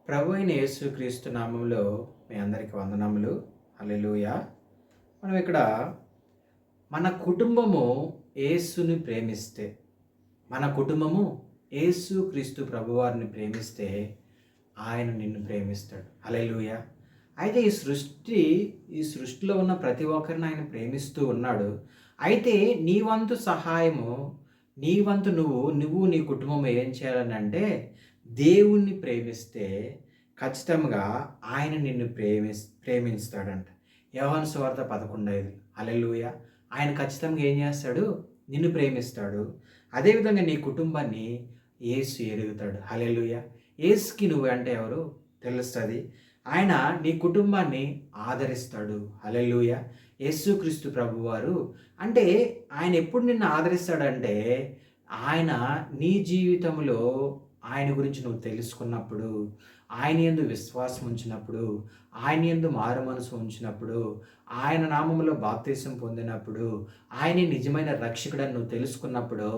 ప్రభు అయిన యేసుక్రీస్తు నామములో మీ అందరికి వందనములు. హల్లెలూయా. మనం ఇక్కడ మన కుటుంబము యేసుని ప్రేమిస్తే, మన కుటుంబము యేసుక్రీస్తు ప్రభువారిని ప్రేమిస్తే ఆయన నిన్ను ప్రేమిస్తాడు. హల్లెలూయా. అయితే ఈ సృష్టిలో ఉన్న ప్రతి ఒక్కరిని ఆయన ప్రేమిస్తూ ఉన్నాడు. అయితే నీ వంతు సహాయము, నీ వంతు నువ్వు నీ కుటుంబం ఏం చేయాలనంటే, దేవుణ్ణి ప్రేమిస్తే ఖచ్చితంగా ఆయన నిన్ను ప్రేమిస్తాడంట. యోహాను సువార్త 11:5. హల్లెలూయా. ఆయన ఖచ్చితంగా ఏం చేస్తాడు? నిన్ను ప్రేమిస్తాడు. అదేవిధంగా నీ కుటుంబాన్ని యేసు ఎరుగుతాడు. హల్లెలూయా. యేసుకి నువ్వు అంటే ఎవరు తెలుస్తుంది. ఆయన నీ కుటుంబాన్ని ఆదరిస్తాడు. హల్లెలూయా. యేసుక్రీస్తు ప్రభువారు అంటే ఆయన ఎప్పుడు నిన్ను ఆదరిస్తాడంటే, ఆయన నీ జీవితంలో ఆయన గురించి నువ్వు తెలుసుకున్నప్పుడు, ఆయన యందు విశ్వాసం ఉంచినప్పుడు, ఆయన యందు మారు మనసు ఉంచినప్పుడు, ఆయన నామములో బాప్తీసం పొందినప్పుడు, ఆయనే నిజమైన రక్షకుడని నువ్వు తెలుసుకున్నప్పుడు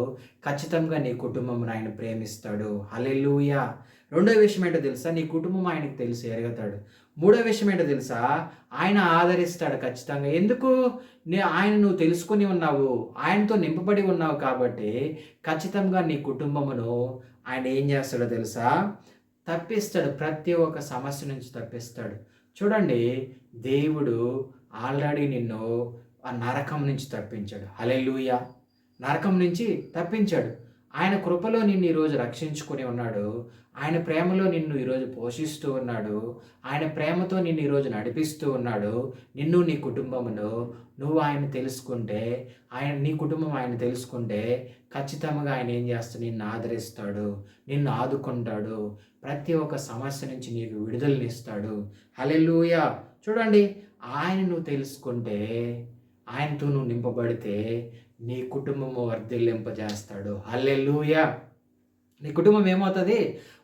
ఖచ్చితంగా నీ కుటుంబమును ఆయన ప్రేమిస్తాడు. హల్లెలూయా. రెండో విషయం ఏంటో తెలుసా? నీ కుటుంబం ఆయనకు తెలిసి ఎరుగుతాడు. మూడో విషయం ఏంటో తెలుసా? ఆయన ఆదరిస్తాడు ఖచ్చితంగా. ఎందుకు? ఆయన నువ్వు తెలుసుకొని ఉన్నావు, ఆయనతో నింపబడి ఉన్నావు కాబట్టి ఖచ్చితంగా నీ కుటుంబమును ఆయన ఏం చేస్తాడో తెలుసా? తప్పిస్తాడు. ప్రతి ఒక్క సమస్య నుంచి తప్పిస్తాడు. చూడండి, దేవుడు ఆల్రెడీ నిన్ను ఆ నరకం నుంచి తప్పించాడు. హల్లెలూయా. నరకం నుంచి తప్పించాడు. ఆయన కృపలో నిన్ను ఈరోజు రక్షించుకొని ఉన్నాడు. ఆయన ప్రేమలో నిన్ను ఈరోజు పోషిస్తూ ఉన్నాడు. ఆయన ప్రేమతో నిన్ను ఈరోజు నడిపిస్తూ ఉన్నాడు. నిన్ను నీ కుటుంబమును నువ్వు ఆయన తెలుసుకుంటే, నీ కుటుంబం ఆయన తెలుసుకుంటే ఖచ్చితంగా ఆయన ఏం చేస్తాడు? నిన్ను ఆదరిస్తాడు, నిన్ను ఆదుకుంటాడు, ప్రతి ఒక్క సమస్య నుంచి నీకు విడుదలనిస్తాడు. హల్లెలూయా. చూడండి, ఆయన నువ్వు తెలుసుకుంటే, ఆయనతో నువ్వు నింపబడితే నీ కుటుంబము వర్ధిల్లింపజేస్తాడు. హల్లెలూయా. నీ కుటుంబం ఏమవుతుంది?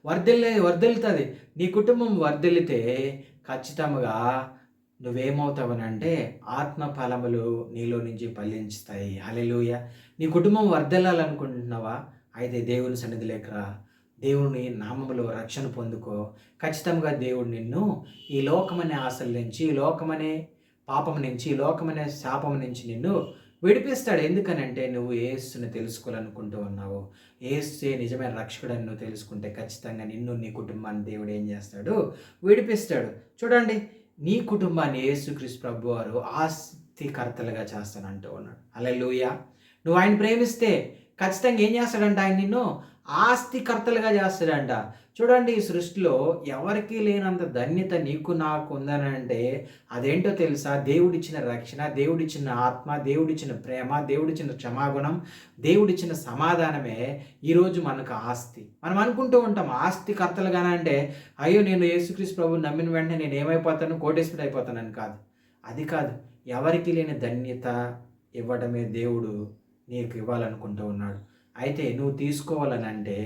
వర్ధిల్లుతుంది. నీ కుటుంబం వర్ధిల్లితే ఖచ్చితంగా నువ్వేమవుతావనంటే ఆత్మ ఫలములు నీలో నుంచి ఫలించుతాయి. హల్లెలూయా. నీ కుటుంబం వర్ధిల్లాలనుకుంటున్నావా? అయితే దేవుని సన్నిధిలోకి రా. దేవుని నామములో రక్షణ పొందుకో. ఖచ్చితంగా దేవుడు నిన్ను ఈ లోకమనే ఆశల నుంచి, ఈ లోకమనే పాపం నుంచి, ఈ లోకమనే శాపం నుంచి నిన్ను విడిపిస్తాడు. ఎందుకనంటే నువ్వు యేసుని తెలుసుకోవాలనుకుంటూ ఉన్నావు. యేసే నిజమైన రక్షకుడని నువ్వు తెలుసుకుంటే ఖచ్చితంగా నిన్ను, నీ కుటుంబాన్ని దేవుడు ఏం చేస్తాడు? విడిపిస్తాడు. చూడండి, నీ కుటుంబాన్ని యేసుక్రీస్తు ప్రభువారు ఆస్తికర్తలుగా చేస్తానంటూ ఉన్నాడు. హల్లెలూయా. నువ్వు ఆయన ప్రేమిస్తే ఖచ్చితంగా ఏం చేస్తాడంట? ఆయన నిన్ను ఆస్తికర్తలుగా చేస్తాడంట. చూడండి, ఈ సృష్టిలో ఎవరికీ లేనంత ధన్యత నీకు నాకు ఉందనంటే అదేంటో తెలుసా? దేవుడిచ్చిన రక్షణ, దేవుడిచ్చిన ఆత్మ, దేవుడిచ్చిన ప్రేమ, దేవుడిచ్చిన క్షమాగుణం, దేవుడిచ్చిన సమాధానమే ఈరోజు మనకు ఆస్తి. మనం అనుకుంటూ ఉంటాం ఆస్తికర్తలుగానే అంటే, అయ్యో నేను యేసుక్రీస్తు ప్రభువుని నమ్మిన వెంటనే నేను ఏమైపోతాను? కోటేశ్వరుడు అయిపోతానని కాదు. అది కాదు. ఎవరికి లేని ధన్యత ఇవ్వడమే దేవుడు నీకు ఇవ్వాలనుకుంటూ ఉన్నాడు. అయితే నువ్వు తీసుకోవాలనంటే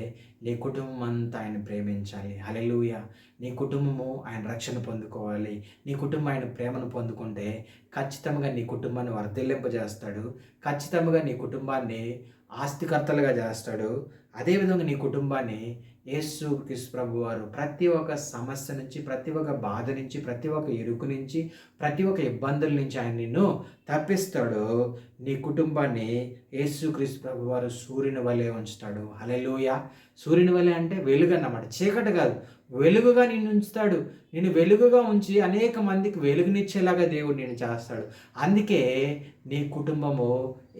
నీ కుటుంబం అంతా ఆయన ప్రేమించాలి. హల్లెలూయా. నీ కుటుంబము ఆయన రక్షణ పొందుకోవాలి. నీ కుటుంబం ఆయన ప్రేమను పొందుకుంటే ఖచ్చితంగా నీ కుటుంబాన్ని వర్ధిల్లింపజేస్తాడు. ఖచ్చితంగా నీ కుటుంబాన్ని ఆస్తికర్తలుగా చేస్తాడు. అదేవిధంగా నీ కుటుంబాన్ని యేసుక్రీస్తు ప్రభువారు ప్రతి ఒక్క సమస్య నుంచి, ప్రతి ఒక్క బాధ నుంచి, ప్రతి ఒక్క ఇరుకు నుంచి, ప్రతి ఒక్క ఇబ్బందుల నుంచి ఆయన నిన్ను తప్పిస్తాడు. నీ కుటుంబాన్ని యేసుక్రీస్తు ప్రభువారు సూర్యుని వలె ఉంచుతాడు. హల్లెలూయా. సూర్యుని వలె అంటే వెలుగు అన్నమాట, చీకటి కాదు. వెలుగుగా నిన్ను ఉంచుతాడు. నిన్ను వెలుగుగా ఉంచి అనేక మందికి వెలుగునిచ్చేలాగా దేవుడు నిన్ను చేస్తాడు. అందుకే నీ కుటుంబము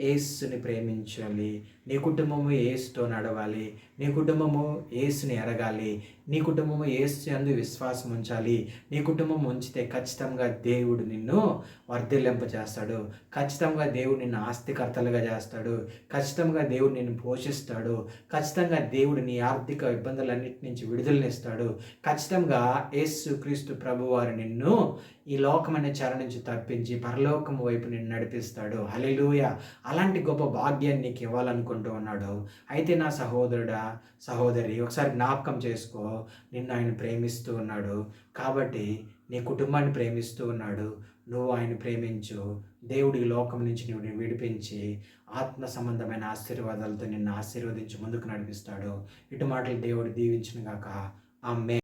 యేసుని ప్రేమించాలి. నీ కుటుంబము యేసుతో నడవాలి. నీ కుటుంబము యేసుని ఎరగాలి. నీ కుటుంబము యేసు యందు విశ్వాసం ఉంచాలి. నీ కుటుంబం ఉంచితే ఖచ్చితంగా దేవుడు నిన్ను వర్ధిల్లింపజేస్తాడు. ఖచ్చితంగా దేవుడు నిన్ను ఆస్తికర్తలుగా చేస్తాడు. ఖచ్చితంగా దేవుడు నిన్ను పోషిస్తాడు. ఖచ్చితంగా దేవుడు నీ ఆర్థిక ఇబ్బందులన్నిటి నుంచి విడుదలనిస్తాడు. ఖచ్చితంగా యేసుక్రీస్తు ప్రభువారు నిన్ను ఈ లోకమనే చెర నుంచి తప్పించి పరలోకం వైపు నిన్ను నడిపిస్తాడు. హల్లెలూయా. అలాంటి గొప్ప భాగ్యాన్ని నీకు ఇవ్వాలనుకుంటూ ఉన్నాడు. అయితే నా సహోదరుడా, సహోదరి, ఒకసారి జ్ఞాపకం చేసుకో. నిన్ను ఆయన ప్రేమిస్తూ ఉన్నాడు కాబట్టి నీ కుటుంబాన్ని ప్రేమిస్తూ ఉన్నాడు. నువ్వు ఆయన ప్రేమించు. దేవుడి ఈ లోకం నుంచి నువ్వు విడిపించి ఆత్మ సంబంధమైన ఆశీర్వాదాలతో నిన్ను ఆశీర్వదించి ముందుకు నడిపిస్తాడు. ఇటు మాటలు దేవుడు దీవించును గాక. ఆమేన్.